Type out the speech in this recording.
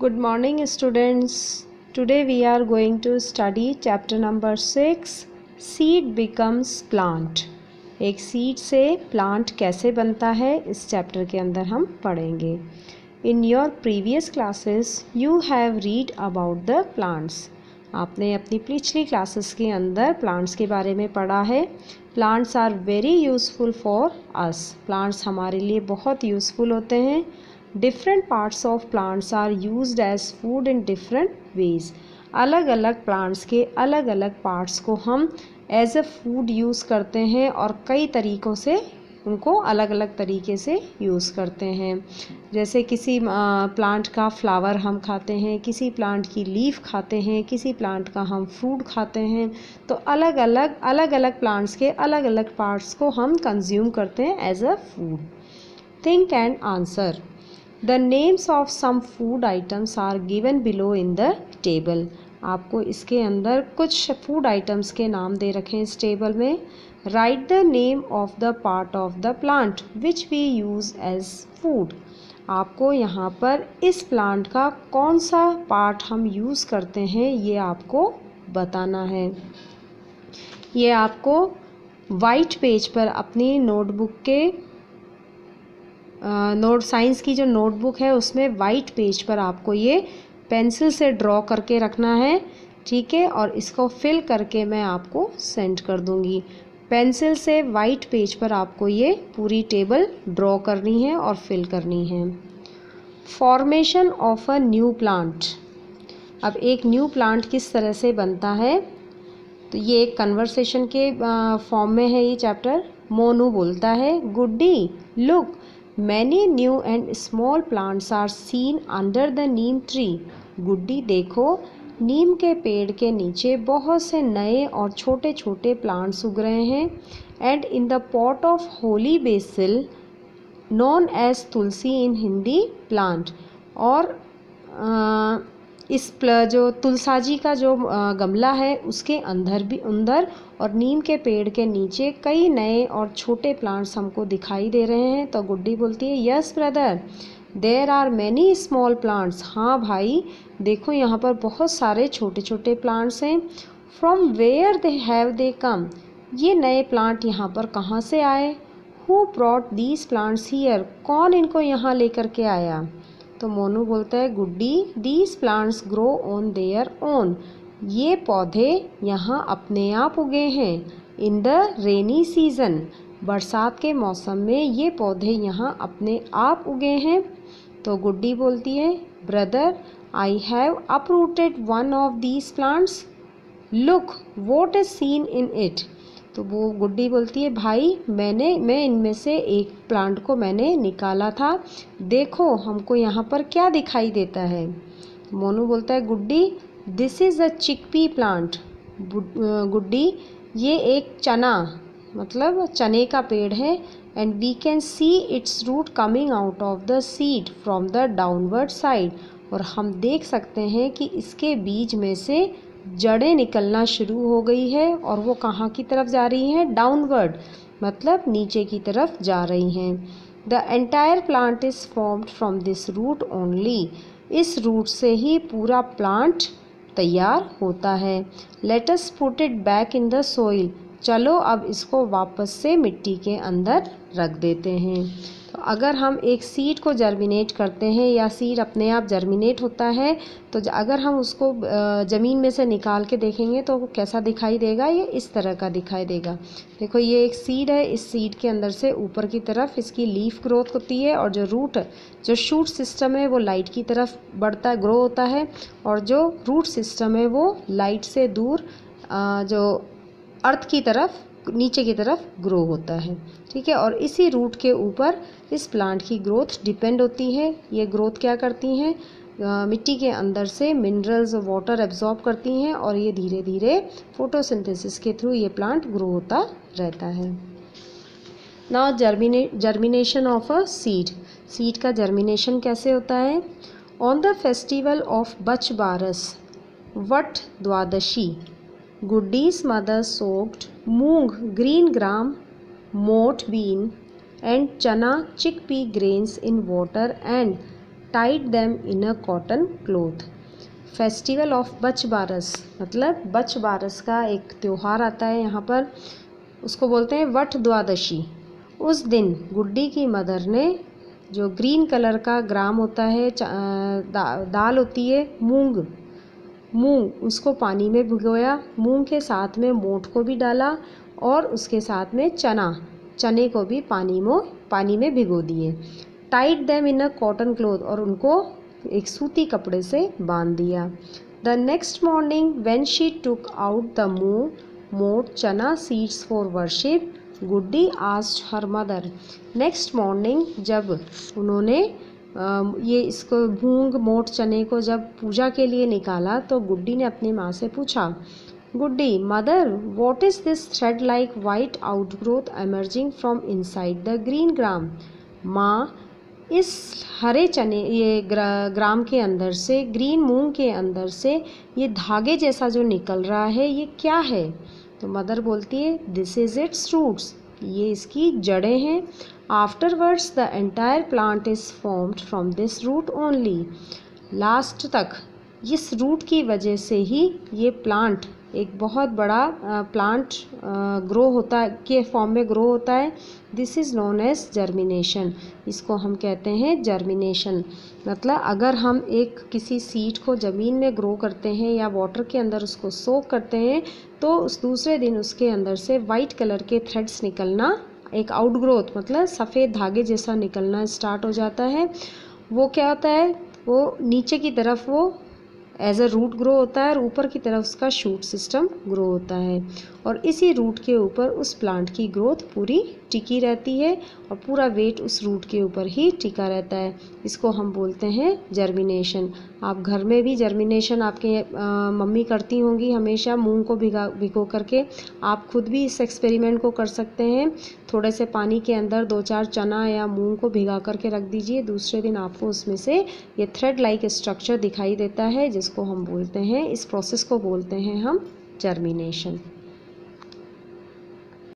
Good morning students. Today we are going to study chapter number 6 Seed becomes plant. एक seed से plant कैसे बनता है इस चैप्टर के अंदर हम पढ़ेंगे. In your previous classes you have read about the plants. आपने अपनी पिछली क्लासेस के अंदर प्लांट्स के बारे में पढ़ा है. Plants are very useful for us. Plants हमारे लिए बहुत यूज़फुल होते हैं. Different parts of plants are used as food in different ways. अलग अलग प्लांट्स के अलग अलग पार्ट्स को हम एज अ फूड यूज़ करते हैं और कई तरीक़ों से उनको अलग अलग तरीके से यूज़ करते हैं. जैसे किसी प्लांट का फ्लावर हम खाते हैं, किसी प्लांट की लीफ खाते हैं, किसी प्लांट का हम फ्रूट खाते हैं. तो अलग अलग प्लांट्स के अलग अलग पार्ट्स को हम कंज्यूम करते हैं as a food. Think and answer. The names of some food items are given below in the table. आपको इसके अंदर कुछ फूड आइटम्स के नाम दे रखे हैं इस टेबल में. Write the name of the part of the plant which we use as food. आपको यहाँ पर इस प्लांट का कौन सा पार्ट हम यूज़ करते हैं ये आपको बताना है. ये आपको वाइट पेज पर अपनी नोटबुक के साइंस की जो नोटबुक है उसमें वाइट पेज पर आपको ये पेंसिल से ड्रॉ करके रखना है. ठीक है, और इसको फिल करके मैं आपको सेंड कर दूंगी. पेंसिल से वाइट पेज पर आपको ये पूरी टेबल ड्रॉ करनी है और फिल करनी है. Formation of a new plant. अब एक न्यू प्लांट किस तरह से बनता है तो ये एक कन्वर्सेशन के फॉर्म में है ये चैप्टर. मोनू बोलता है, गुड्डी look, Many new and small plants are seen under the neem tree. गुड्डी देखो, नीम के पेड़ के नीचे बहुत से नए और छोटे छोटे प्लांट्स उग रहे हैं. And in the pot of holy basil known as Tulsi in Hindi plant. और इस जो तुलसाजी का जो गमला है उसके अंदर और नीम के पेड़ के नीचे कई नए और छोटे प्लांट्स हमको दिखाई दे रहे हैं. तो गुड्डी बोलती है, yes brother, there are many small plants. हाँ भाई, देखो यहाँ पर बहुत सारे छोटे छोटे प्लांट्स हैं. फ्रॉम वेयर दे हैव दे कम. ये नए प्लांट यहाँ पर कहाँ से आए. Who brought these plants here. कौन इनको यहाँ लेकर के आया. तो मोनू बोलता है, Guddi these plants grow on their own. ये पौधे यहाँ अपने आप उगे हैं. In the rainy season. बरसात के मौसम में ये पौधे यहाँ अपने आप उगे हैं. तो गुड्डी बोलती है, brother I have uprooted one of these plants. Look what is seen in it. तो वो गुड्डी बोलती है, भाई मैं इनमें से एक प्लांट को मैंने निकाला था. देखो हमको यहाँ पर क्या दिखाई देता है. मोनू बोलता है, Guddi this is a chickpea plant. Guddi ये एक चना मतलब चने का पेड़ है. And we can see its root coming out of the seed from the downward side. और हम देख सकते हैं कि इसके बीज में से जड़ें निकलना शुरू हो गई है और वो कहाँ की तरफ जा रही हैं, डाउनवर्ड मतलब नीचे की तरफ जा रही हैं. The entire plant is formed from this root only. इस रूट से ही पूरा प्लांट तैयार होता है. Let us put it back in the soil. चलो अब इसको वापस से मिट्टी के अंदर रख देते हैं. तो अगर हम एक सीड को जर्मिनेट करते हैं या सीड अपने आप जर्मिनेट होता है तो अगर हम उसको ज़मीन में से निकाल के देखेंगे तो कैसा दिखाई देगा. ये इस तरह का दिखाई देगा. देखो ये एक सीड है. इस सीड के अंदर से ऊपर की तरफ इसकी लीफ ग्रोथ होती है और जो शूट सिस्टम है वो लाइट की तरफ बढ़ता है, ग्रो होता है. और जो रूट सिस्टम है वो लाइट से दूर जो अर्थ की तरफ नीचे की तरफ ग्रो होता है. ठीक है, और इसी रूट के ऊपर इस प्लांट की ग्रोथ डिपेंड होती है. ये ग्रोथ क्या करती हैं, मिट्टी के अंदर से मिनरल्स और वाटर एब्जॉर्ब करती हैं और ये धीरे धीरे फोटोसिंथेसिस के थ्रू ये प्लांट ग्रो होता रहता है. Now germination of a seed. Seed का जर्मिनेशन कैसे होता है. On the festival of Bach Baras Vat Dwadashi Guddi's mother soaked moong, green gram, moat bean and chana chickpea grains in water and tied them in a cotton cloth. Festival of Bach Baras, मतलब बच बारस का एक त्यौहार आता है यहाँ पर, उसको बोलते हैं वट द्वादशी। उस दिन गुड्डी की मदर ने जो ग्रीन कलर का ग्राम होता है, दाल होती है मूंग, उसको पानी में भिगोया, मूंग के साथ में मोठ को भी डाला और उसके साथ में चने को भी पानी में भिगो दिए। Tied them in a cotton cloth, और उनको एक सूती कपड़े से बांध दिया। The next morning when she took out the moth chana seeds for worship, Guddi asked her mother. Next morning जब उन्होंने ये इसको मूंग मोठ चने को जब पूजा के लिए निकाला तो गुड्डी ने अपनी माँ से पूछा, Guddi mother what is this thread like white outgrowth emerging from inside the green gram. माँ, इस हरे चने ये ग्राम के अंदर से, ग्रीन मूंग के अंदर से ये धागे जैसा जो निकल रहा है ये क्या है। तो मदर बोलती है दिस इज़ इट्स रूट्स, ये इसकी जड़ें हैं। Afterwards the entire plant is formed from this root only. Last तक इस रूट की वजह से ही ये प्लांट एक बहुत बड़ा प्लांट ग्रो होता है, के फॉर्म में ग्रो होता है। This is known as germination, इसको हम कहते हैं जर्मिनेशन। मतलब अगर हम एक किसी सीड को ज़मीन में ग्रो करते हैं या वाटर के अंदर उसको सोक करते हैं तो उस दूसरे दिन उसके अंदर से वाइट कलर के थ्रेड्स निकलना, एक आउटग्रोथ मतलब सफ़ेद धागे जैसा निकलना स्टार्ट हो जाता है। वो क्या होता है, वो नीचे की तरफ वो एज अ रूट ग्रो होता है और ऊपर की तरफ उसका शूट सिस्टम ग्रो होता है, और इसी रूट के ऊपर उस प्लांट की ग्रोथ पूरी टिकी रहती है और पूरा वेट उस रूट के ऊपर ही टिका रहता है। इसको हम बोलते हैं जर्मिनेशन। आप घर में भी जर्मिनेशन आपके मम्मी करती होंगी हमेशा मूंग को भिगो करके। आप खुद भी इस एक्सपेरिमेंट को कर सकते हैं। थोड़े से पानी के अंदर 2-4 चना या मूंग को भिगा करके रख दीजिए, दूसरे दिन आपको उसमें से ये थ्रेड लाइक स्ट्रक्चर दिखाई देता है, जिसको हम बोलते हैं, इस प्रोसेस को बोलते हैं हम जर्मिनेशन।